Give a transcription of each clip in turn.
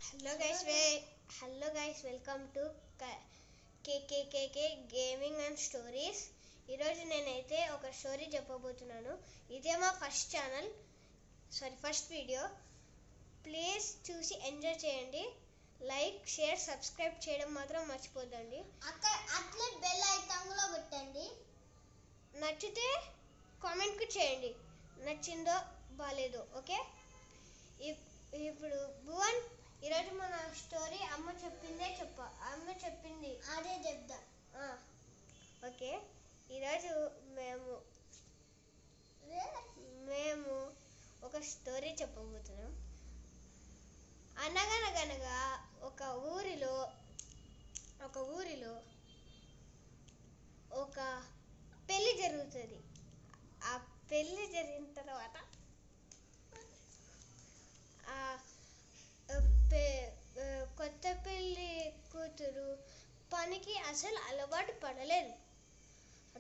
Hello guys, welcome to KKKK gaming and stories. ఈరోజు నేనైతే ఒక స్టోరీ చెప్పబోతున్నాను. ఇదే మా ఫస్ట్ వీడియో. ప్లీజ్ చూసి ఎంజాయ్ చేయండి. లైక్, షేర్, సబ్స్క్రైబ్ చేయడం మాత్రం మర్చిపోద్దండి. అట్లే బెల్ ఐకాన్ కూడా కొట్టండి. నచ్చితే కామెంట్ చేయండి, నచ్చిందో బాలేదో. ఓకే, ఇప్పుడు భువన్, ఈరోజు మన స్టోరీ అమ్మ చెప్పింది అదే చెప్దా. ఓకే, ఈరోజు మేము ఒక స్టోరీ చెప్పబోతున్నాం. అనగనగనగా ఒక ఊరిలో ఒక పెళ్లి జరుగుతుంది. ఆ పెళ్లి జరిగిన తర్వాత కొత్త పెళ్లి కూతురు పనికి అసలు అలవాటు పడలేదు.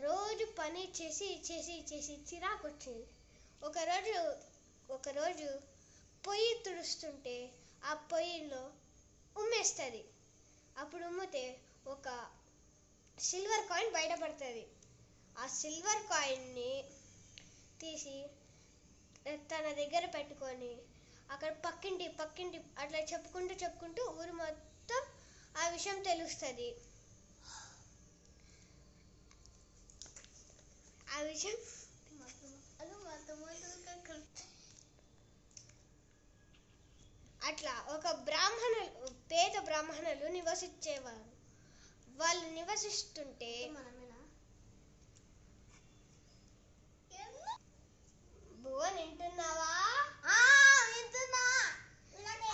రోజు పని చేసి చిరాకు వచ్చింది. ఒకరోజు పొయ్యి తుడుస్తుంటే ఆ పొయ్యిలో ఉమ్మేస్తుంది. అప్పుడు ఉమ్మితే ఒక సిల్వర్ కాయిన్ బయటపడుతుంది. ఆ సిల్వర్ కాయిన్ని తీసి తన దగ్గర పెట్టుకొని అక్కడ పక్కింటి అట్లా చెప్పుకుంటూ ఊరు మొత్తం ఆ విషయం తెలుస్తుంది. అట్లా ఒక పేద బ్రాహ్మణులు నివసించేవారు. వాళ్ళు నివసిస్తుంటే భువన్ వింటున్నావా?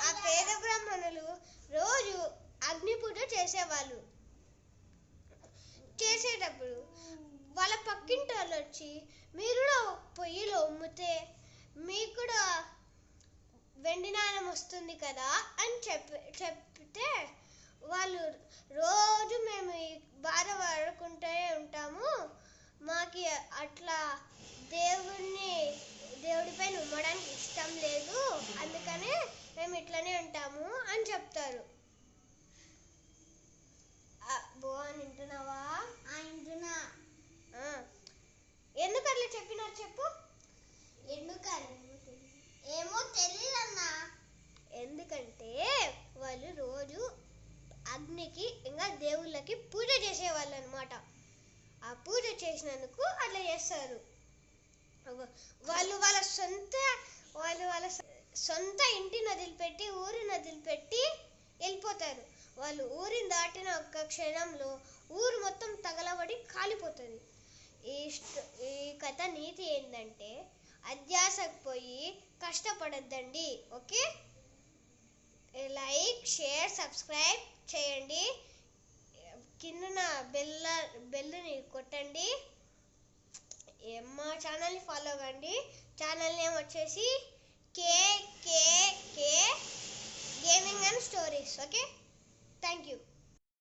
ఆ పేద బ్రాహ్మణులు రోజు అగ్ని పూజ చేసేవాళ్ళు. చేసేటప్పుడు వాళ్ళ పక్కింటి వాళ్ళు వచ్చి, మీరు కూడా పొయ్యిలో ఉమ్మితే మీకు కూడా వెండి నాణెం వస్తుంది కదా అని చెప్తే వాళ్ళు, రోజు మేము ఈ బాధ పడుకుంటూనే ఉంటాము, మాకు అట్లా దేవుడిపై ఉమ్మడానికి ఇష్టం లేదు, అందుకనే మేము ఇట్లనే ఉంటాము అని చెప్తారు. భువన్ వింటున్నావా? వింటున్నా. ఎందుకు అట్లా చెప్పినారు చెప్పు? ఏమో తెలియదన్నా. ఎందుకంటే వాళ్ళు రోజు అగ్నికి ఇంకా దేవుళ్ళకి పూజ చేసేవాళ్ళు అనమాట. ఆ పూజ చేసినందుకు అట్లా చేస్తారు. వాళ్ళు వాళ్ళ సొంత ఇంటిని వదిలిపెట్టి, ఊరిని వదిలిపెట్టి వెళ్ళిపోతారు. వాళ్ళు ఊరిని దాటిన ఒక్క క్షణంలో ఊరు మొత్తం తగలబడి కాలిపోతుంది. ఈ కథ నీతి ఏంటంటే, అత్యాశకు పోయి కష్టపడద్దండి. ఓకే, లైక్, షేర్, సబ్స్క్రైబ్ చేయండి. కింద బెల్లుని కొట్టండి. మా ఛానల్ని ఫాలో అవ్వండి. ఛానల్ నేమ్ వచ్చేసి KKK gaming and stories. Okay, thank you.